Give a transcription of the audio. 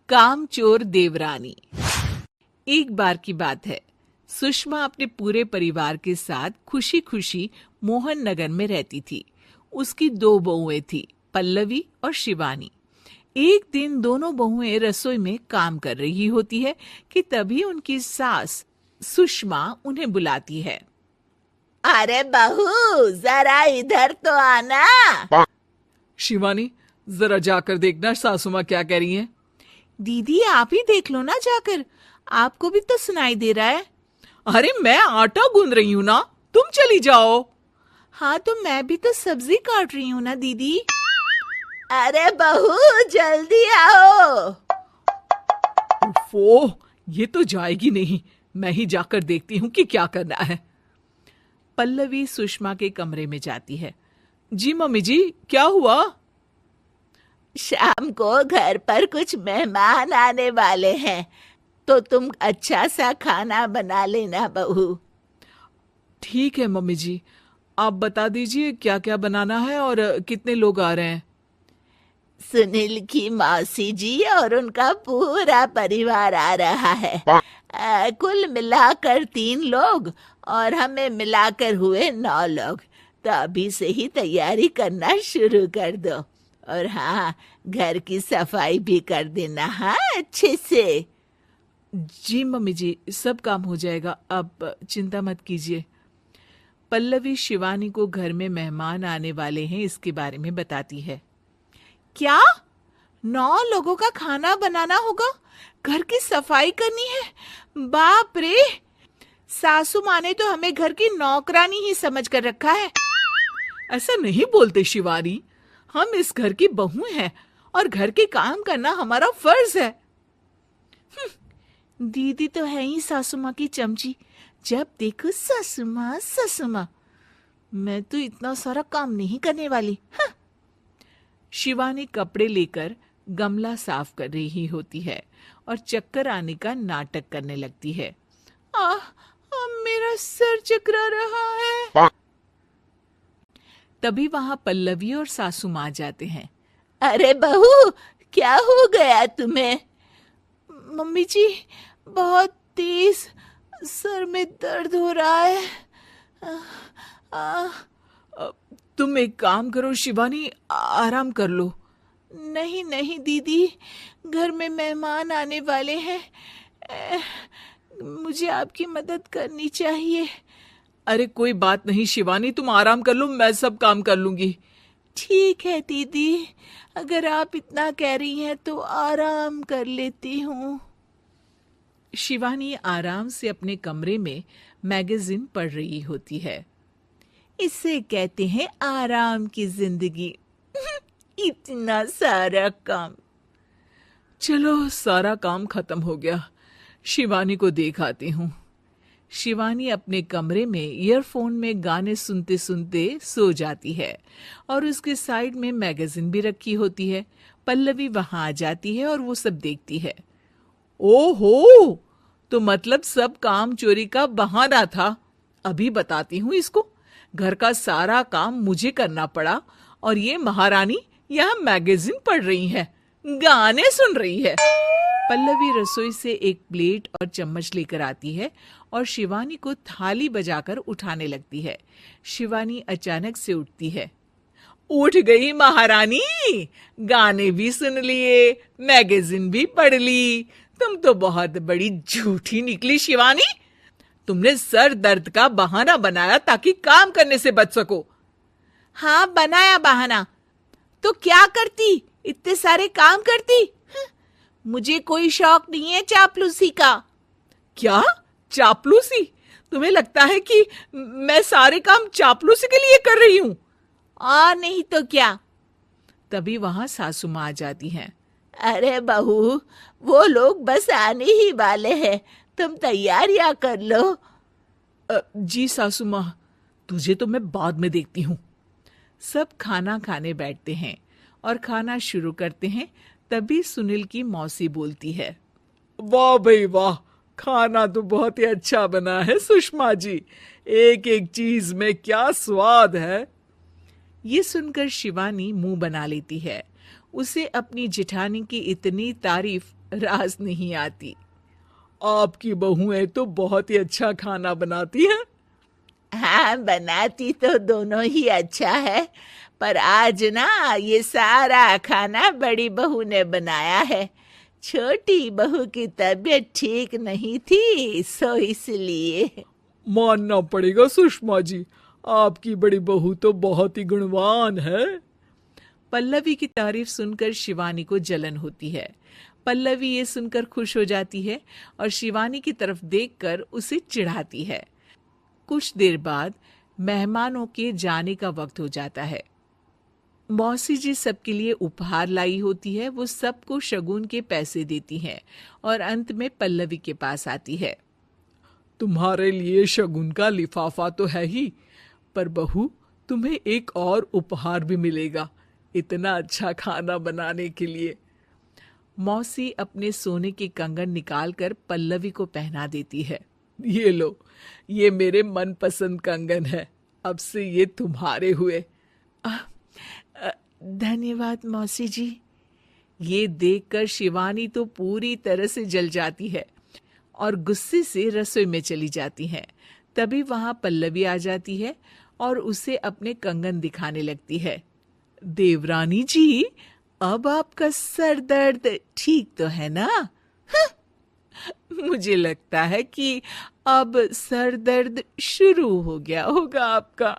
कामचोर देवरानी। एक बार की बात है, सुषमा अपने पूरे परिवार के साथ खुशी खुशी मोहन नगर में रहती थी। उसकी 2 बहुएं थी, पल्लवी और शिवानी। एक दिन दोनों बहुएं रसोई में काम कर रही होती है कि तभी उनकी सास सुषमा उन्हें बुलाती है। अरे बहू, जरा इधर तो आना। शिवानी, जरा जाकर देखना सासू माँ क्या कह रही हैं। दीदी आप ही देख लो ना जाकर, आपको भी तो सुनाई दे रहा है। अरे मैं आटा गूंद रही हूँ ना, तुम चली जाओ। हाँ तो मैं भी तो सब्जी काट रही हूँ ना दीदी। अरे बहू जल्दी आओ। ओफो, ये तो जाएगी नहीं। मैं ही जाकर देखती हूँ कि क्या करना है। पल्लवी सुषमा के कमरे में जाती है। जी मम्मी जी, क्या हुआ? शाम को घर पर कुछ मेहमान आने वाले हैं, तो तुम अच्छा सा खाना बना लेना बहू। ठीक है मम्मी जी, आप बता दीजिए क्या क्या बनाना है और कितने लोग आ रहे हैं। सुनील की मौसी जी और उनका पूरा परिवार आ रहा है। कुल मिलाकर 3 लोग और हमें मिलाकर हुए 9 लोग। तो अभी से ही तैयारी करना शुरू कर दो। और हाँ, घर की सफाई भी कर देना, हाँ अच्छे से। जी मम्मी जी, सब काम हो जाएगा, आप चिंता मत कीजिए। पल्लवी शिवानी को घर में मेहमान आने वाले हैं इसके बारे में बताती है। क्या 9 लोगों का खाना बनाना होगा, घर की सफाई करनी है? बाप रे, सासू माँ ने तो हमें घर की नौकरानी ही समझ कर रखा है। ऐसा नहीं बोलते शिवानी, हम इस घर की बहू हैं और घर के काम करना हमारा फर्ज है। दीदी तो है ही सासू माँ की चमची, जब देखो सासू माँ सासू माँ। मैं तो इतना सारा काम नहीं करने वाली। शिवानी कपड़े लेकर गमला साफ कर रही होती है और चक्कर आने का नाटक करने लगती है। मेरा सर चकरा रहा है। तभी वहां पल्लवी और सासू माँ जाते हैं। अरे बहू, क्या हो गया तुम्हें? मम्मी जी, बहुत तेज सर में दर्द हो रहा है। तुम एक काम करो शिवानी, आराम कर लो। नहीं नहीं दीदी, घर में मेहमान आने वाले हैं, मुझे आपकी मदद करनी चाहिए। अरे कोई बात नहीं शिवानी, तुम आराम कर लो, मैं सब काम कर लूंगी। ठीक है दीदी, अगर आप इतना कह रही हैं तो आराम कर लेती हूँ। शिवानी आराम से अपने कमरे में मैगजीन पढ़ रही होती है। इसे कहते हैं आराम की जिंदगी। इतना सारा काम। चलो सारा काम खत्म हो गया, शिवानी को देख आती हूँ। शिवानी अपने कमरे में ईयरफोन में गाने सुनते सुनते सो जाती है और उसके साइड में मैगजीन भी रखी होती है। पल्लवी वहां आ जाती है और वो सब देखती है। ओहो, तो मतलब सब काम चोरी का बहाना था। अभी बताती हूँ इसको। घर का सारा काम मुझे करना पड़ा और ये महारानी यहाँ मैगजीन पढ़ रही है, गाने सुन रही है। पल्लवी रसोई से एक प्लेट और चम्मच लेकर आती है और शिवानी को थाली बजाकर उठाने लगती है। शिवानी अचानक से उठती है। उठ गई महारानी, गाने भी सुन लिए, मैगजीन भी पढ़ ली। तुम तो बहुत बड़ी झूठी निकली शिवानी। तुमने सर दर्द का बहाना बनाया ताकि काम करने से बच सको। हाँ बनाया बहाना, तो क्या करती, इतने सारे काम करती। मुझे कोई शौक नहीं है चापलूसी का। क्या चापलूसी? तुम्हें लगता है कि मैं सारे काम चापलूसी के लिए कर रही हूँ? और नहीं तो क्या। तभी वहां सासू माँ आ जाती हैं। अरे बहू, वो लोग बस आने ही वाले हैं, तुम तैयारियां कर लो। जी सासू माँ, तुझे तो मैं बाद में देखती हूँ। सब खाना खाने बैठते हैं और खाना शुरू करते हैं। तभी सुनील की मौसी बोलती है। वाह भाई वाह, खाना तो बहुत ही अच्छा बना है सुषमा जी, एक एक चीज में क्या स्वाद है। ये सुनकर शिवानी मुंह बना लेती है। उसे अपनी जेठानी की इतनी तारीफ रास नहीं आती। आपकी बहुएं तो बहुत ही अच्छा खाना बनाती हैं। हाँ, बनाती तो दोनों ही अच्छा है, पर आज ना ये सारा खाना बड़ी बहू ने बनाया है। छोटी बहू की तबीयत ठीक नहीं थी, सो इसलिए। मानना पड़ेगा सुषमा जी, आपकी बड़ी बहू तो बहुत ही गुणवान है। पल्लवी की तारीफ सुनकर शिवानी को जलन होती है। पल्लवी ये सुनकर खुश हो जाती है और शिवानी की तरफ देखकर उसे चिढ़ाती है। कुछ देर बाद मेहमानों के जाने का वक्त हो जाता है। मौसी जी सबके लिए उपहार लाई होती है। वो सबको शगुन के पैसे देती हैं और अंत में पल्लवी के पास आती है। तुम्हारे लिए शगुन का लिफाफा तो है ही, पर बहू तुम्हें एक और उपहार भी मिलेगा इतना अच्छा खाना बनाने के लिए। मौसी अपने सोने के कंगन निकालकर पल्लवी को पहना देती है। ये लो, ये मेरे मनपसंद कंगन है, अब से ये तुम्हारे हुए। धन्यवाद मौसी जी। ये देखकर शिवानी तो पूरी तरह से जल जाती है और गुस्से से रसोई में चली जाती है। तभी वहां पल्लवी आ जाती है और उसे अपने कंगन दिखाने लगती है। देवरानी जी, अब आपका सर दर्द ठीक तो है ना? मुझे लगता है कि अब सर दर्द शुरू हो गया होगा आपका।